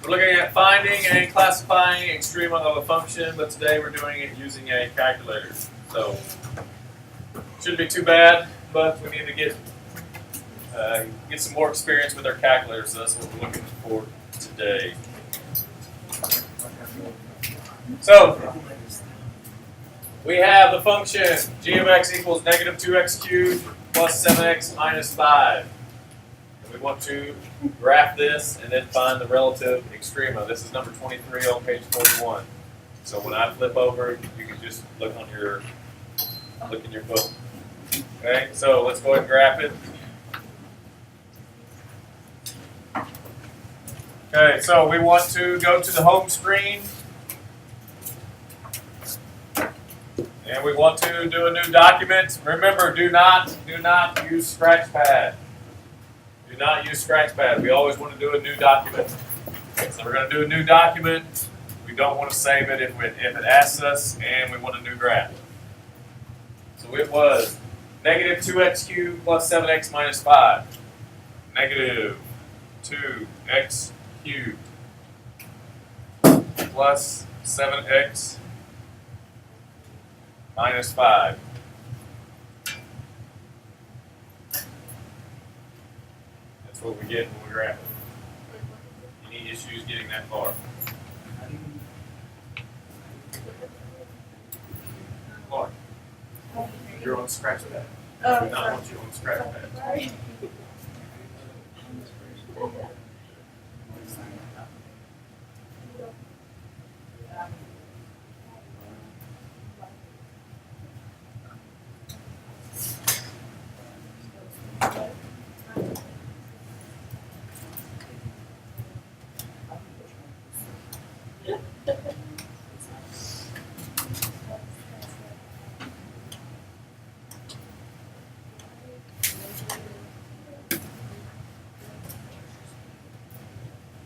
We're looking at finding and classifying extrema of a function, but today we're doing it using a calculator. So, shouldn't be too bad, but we need to get some more experience with our calculators. So that's what we're looking for today. So, we have the function g of x equals negative 2x cubed plus 7x minus 5. We want to graph this and then find the relative extrema. This is number 23 on page 41. So when I flip over, you can just look in your book. Okay, so let's go ahead and graph it. Okay, so we want to go to the home screen. And we want to do a new document. Remember, do not use Scratchpad. Do not use Scratchpad. We always want to do a new document. So we're going to do a new document. We don't want to save it if it asks us, and we want a new graph. So it was negative 2x cubed plus 7x minus 5. Negative 2x cubed plus 7x minus 5. That's what we get when we graph it. Any issues getting that far? Clark, you're on Scratchpad. I do not want you on Scratchpad.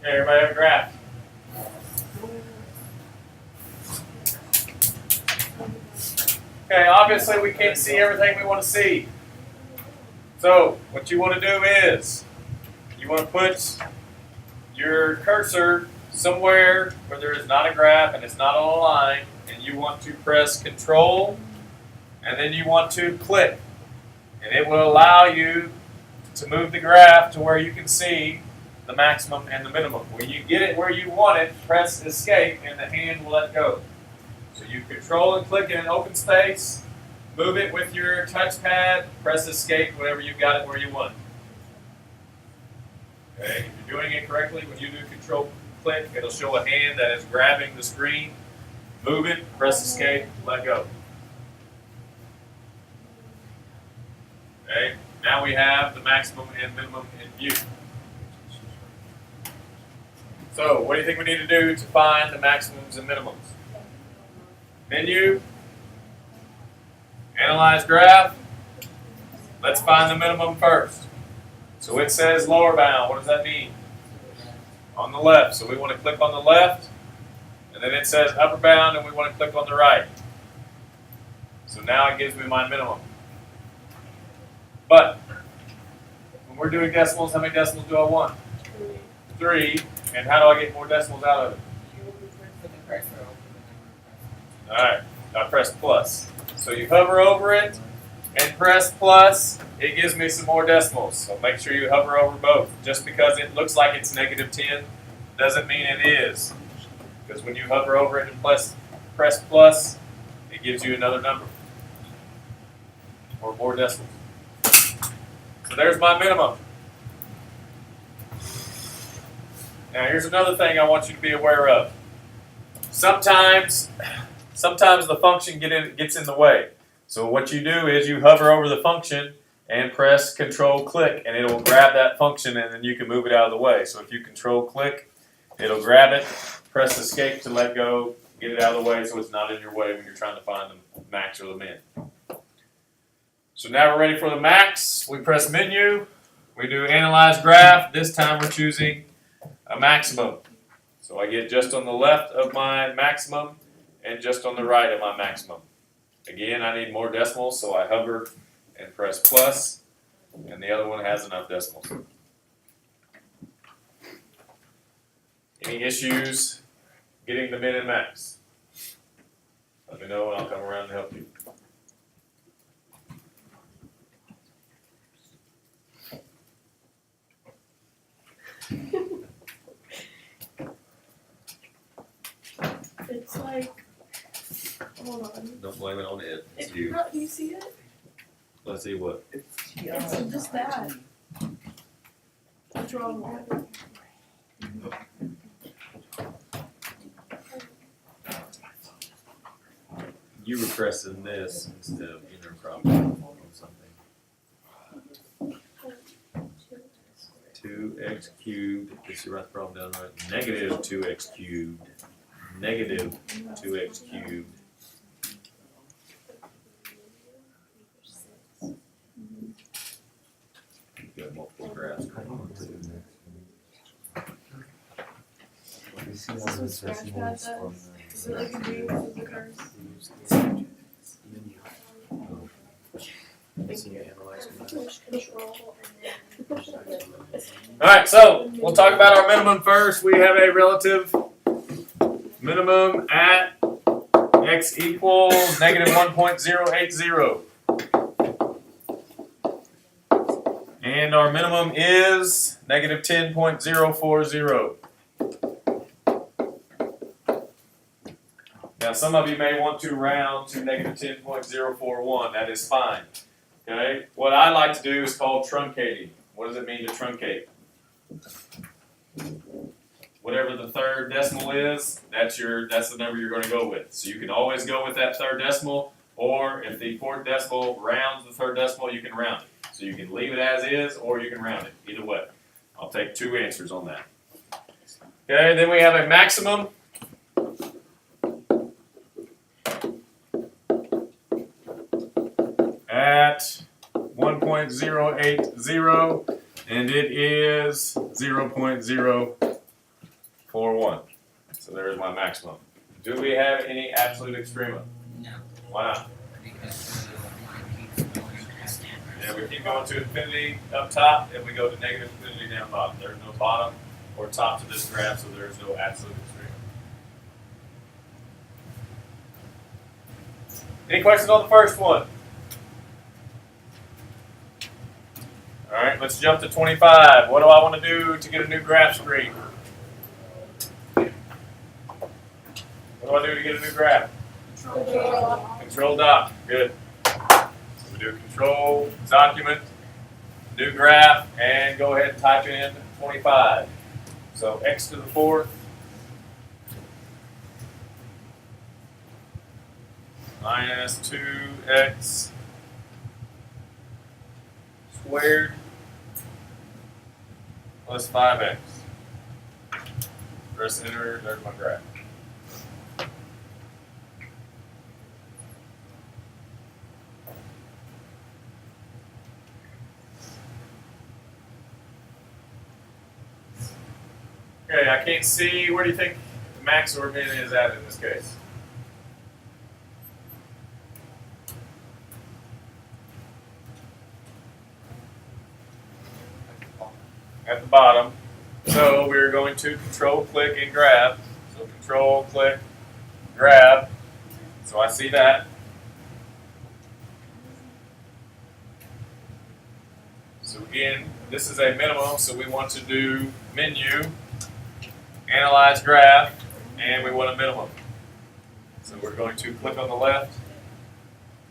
Okay, everybody have a graph? Okay, obviously we can't see everything we want to see. So what you want to do is you want to put your cursor somewhere where there is not a graph and it's not on a line, and you want to press Control and then you want to click, and it will allow you to move the graph to where you can see the maximum and the minimum. When you get it where you want it, press Escape and the hand will let go. So you control and click in an open space, move it with your touchpad, press Escape whenever you've got it where you want it. Okay, if you're doing it correctly, when you do Control click, it'll show a hand that is grabbing the screen. Move it, press Escape, let go. Okay, now we have the maximum and minimum in view. So, what do you think we need to do to find the maximums and minimums? Menu, analyze graph. Let's find the minimum first. So it says lower bound. What does that mean? On the left. So we want to click on the left. And then it says upper bound, and we want to click on the right. So now it gives me my minimum. But when we're doing decimals, how many decimals do I want? 3. And how do I get more decimals out of it? Alright, I press plus. So you hover over it and press plus, it gives me some more decimals. So make sure you hover over both. Just because it looks like it's negative 10 doesn't mean it is. Because when you hover over it and press plus, it gives you another number. Or more decimals. So there's my minimum. Now here's another thing I want you to be aware of. Sometimes the function gets in the way. So what you do is you hover over the function and press Control click, and it'll grab that function, and then you can move it out of the way. So if you Control click, it'll grab it, press Escape to let go, get it out of the way so it's not in your way when you're trying to find the max or the min. So now we're ready for the max. We press Menu, we do Analyze Graph. This time we're choosing a maximum. So I get just on the left of my maximum and just on the right of my maximum. Again, I need more decimals, so I hover and press plus, and the other one has enough decimals. Any issues getting the min and max? Let me know and I'll come around and help you. It's like, hold on. Don't blame it on it. It's It's you. not, you see it? Let's see what. It's just that. What's wrong with it? You were pressing this instead of inner problem on something. 2x cubed. Did you write the problem down right? Negative 2x cubed. Negative 2x cubed. You got multiple graphs going on too. Is this what Scratchpad does? Is it like a dream with the curse? Push control and then. Alright, so we'll talk about our minimum first. We have a relative minimum at x equals negative 1.080. And our minimum is negative 10.040. Now some of you may want to round to negative 10.041. That is fine. Okay? What I like to do is called truncating. What does it mean to truncate? Whatever the third decimal is, that's the number you're going to go with. So you can always go with that third decimal, or if the fourth decimal rounds the third decimal, you can round it. So you can leave it as is, or you can round it. Either way. I'll take two answers on that. Okay, then we have a maximum. At 1.080, and it is 0.041. So there's my maximum. Do we have any absolute extrema? No. Why not? Yeah, we keep going to infinity up top, and we go to negative infinity down bottom. There's no bottom or top to this graph, so there's no absolute extrema. Any questions on the first one? All right, let's jump to 25. What do I want to do to get a new graph screen? What do I do to get a new graph? Control doc. Good. So we do control document, new graph, and go ahead and type in 25. So x to the fourth minus 2x squared plus 5x. Press enter, there's my graph. Okay, I can't see, where do you think the max or min is at in this case? At the bottom. So we're going to control click and grab. So control click, grab. So I see that. So again, this is a minimum, so we want to do menu, analyze graph, and we want a minimum. So we're going to click on the left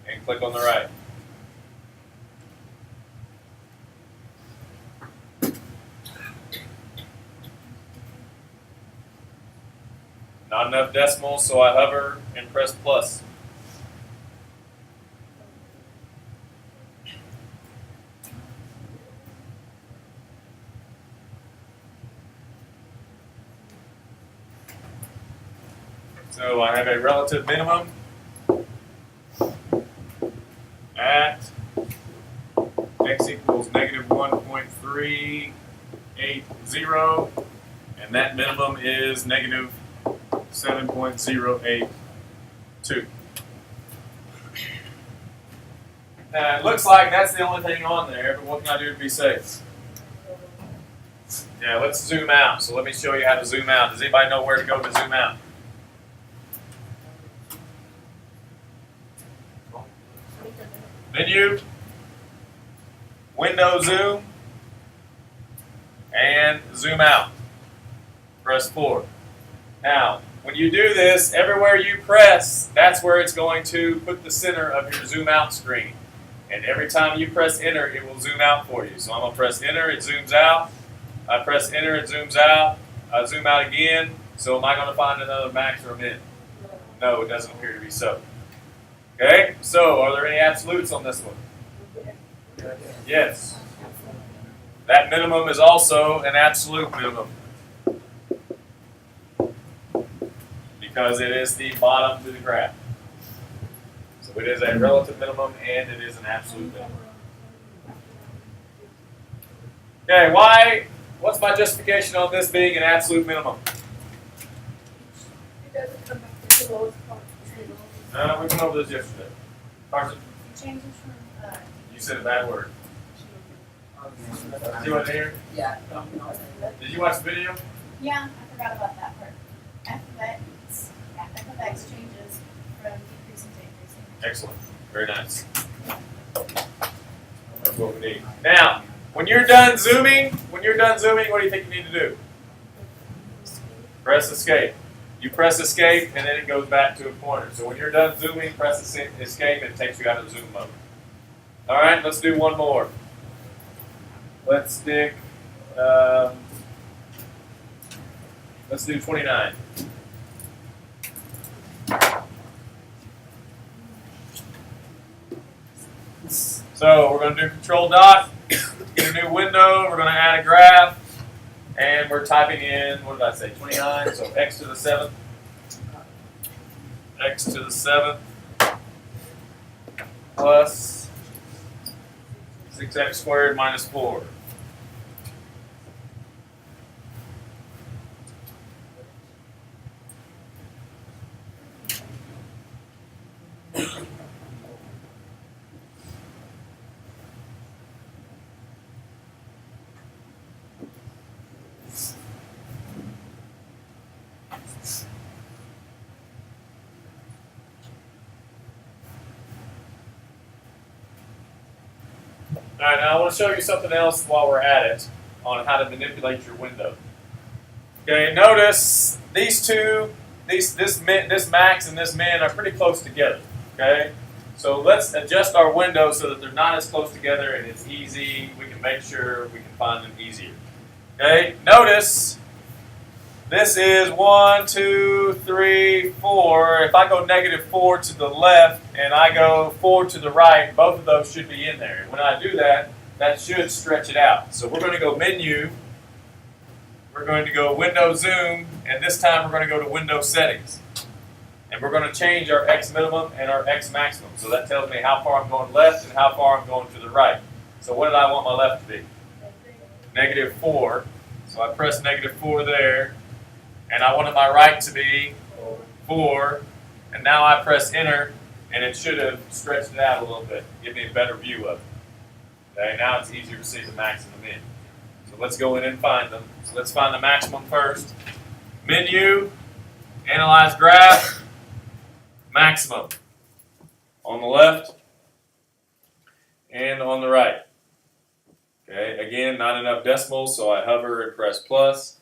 and click on the right. Not enough decimals, so I hover and press plus. So I have a relative minimum at x equals negative 1.380, and that minimum is negative 7.082. Now it looks like that's the only thing on there, but what can I do to be safe? Yeah, let's zoom out. So let me show you how to zoom out. Does anybody know where to go to zoom out? Menu, window zoom, and zoom out. Press 4. Now, when you do this, everywhere you press, that's where it's going to put the center of your zoom out screen. And every time you press enter, it will zoom out for you. So I'm going to press enter, it zooms out. I press enter, it zooms out. I zoom out again. So am I going to find another max or a min? No, it doesn't appear to be so. Okay, so are there any absolutes on this one? Yes. That minimum is also an absolute minimum, because it is the bottom to the graph. So it is a relative minimum and it is an absolute minimum. Okay, what's my justification on this being an absolute minimum? It doesn't come back to the lowest part. We went over this yesterday. Carson, Changes from, you said a bad word. Did you want to hear? Yeah. Did you watch the video? Yeah, I forgot about that part. FX changes from decreasing to increasing. Excellent. Very nice. That's what we need. Now, when you're done zooming, what do you think you need to do? Press escape. You press escape and then it goes back to a pointer. So when you're done zooming, press escape and it takes you out of zoom mode. All right, let's do one more. Let's stick, let's do 29. So we're going to do control dot, get a new window, we're going to add a graph, and we're typing in, what did I say, 29, so x to the 7th. X to the 7th plus 6x squared minus 4. All right, now I want to show you something else while we're at it on how to manipulate your window. Okay, notice these two, this max and this min are pretty close together. Okay, so let's adjust our window so that they're not as close together and it's easy. We can make sure we can find them easier. Okay, notice this is 1, 2, 3, 4. If I go -4 to the left and I go 4 to the right, both of those should be in there. And when I do that, that should stretch it out. So we're going to go menu, we're going to go window zoom, and this time we're going to go to window settings. And we're going to change our x minimum and our x maximum. So that tells me how far I'm going left and how far I'm going to the right. So what did I want my left to be? -4. So I press -4 there. And I wanted my right to be 4, and now I press enter, and it should have stretched it out a little bit, give me a better view of it. Okay, now it's easier to see the max and the min. So let's go in and find them. So let's find the maximum first. Menu, analyze graph, maximum. On the left and on the right. Okay, again, not enough decimals, so I hover and press plus,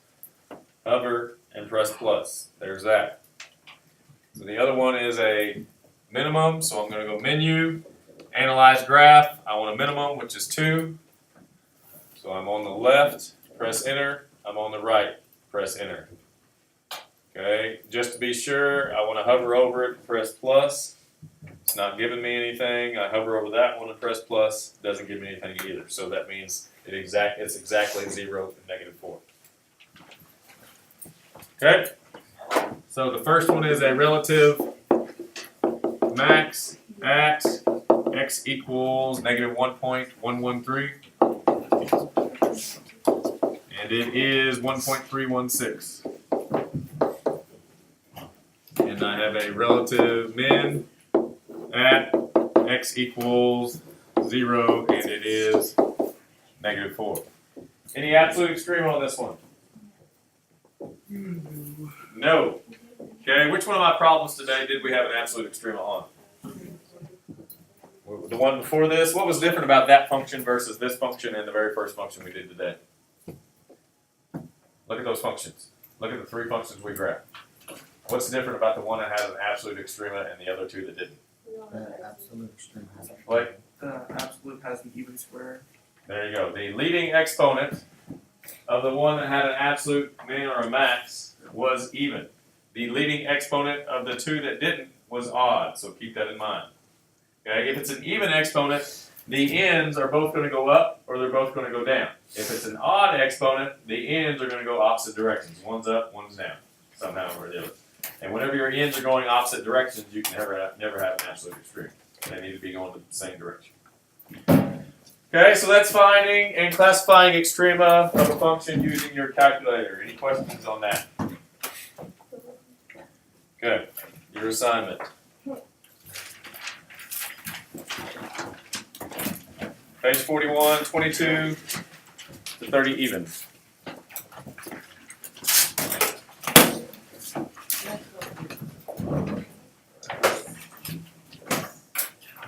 hover, and press plus. There's that. So the other one is a minimum, so I'm going to go menu, analyze graph. I want a minimum, which is 2. So I'm on the left, press enter. I'm on the right, press enter. Okay, just to be sure, I want to hover over it, press plus. It's not giving me anything. I hover over that one and press plus. Doesn't give me anything either. So that means it's exactly 0 and -4. Okay, so the first one is a relative max at x equals -1.113, and it is 1.316. And I have a relative min at x equals 0, and it is -4. Any absolute extrema on this one? No. Okay, which one of my problems today did we have an absolute extrema on? The one before this? What was different about that function versus this function and the very first function we did today? Look at those functions. Look at the three functions we graphed. What's different about the one that has an absolute extrema and the other two that didn't? Absolute extreme has Like, The absolute has an even square. there you go. The leading exponent of the one that had an absolute min or a max was even. The leading exponent of the two that didn't was odd, so keep that in mind. Okay, if it's an even exponent, the ends are both going to go up or they're both going to go down. If it's an odd exponent, the ends are going to go opposite directions. One's up, one's down, somehow or the other. And whenever your ends are going opposite directions, you can never have an absolute extreme. They need to be going the same direction. Okay, so that's finding and classifying extrema of a function using your calculator. Any questions on that? Good. Your assignment. Page 41, 22 to 30 even.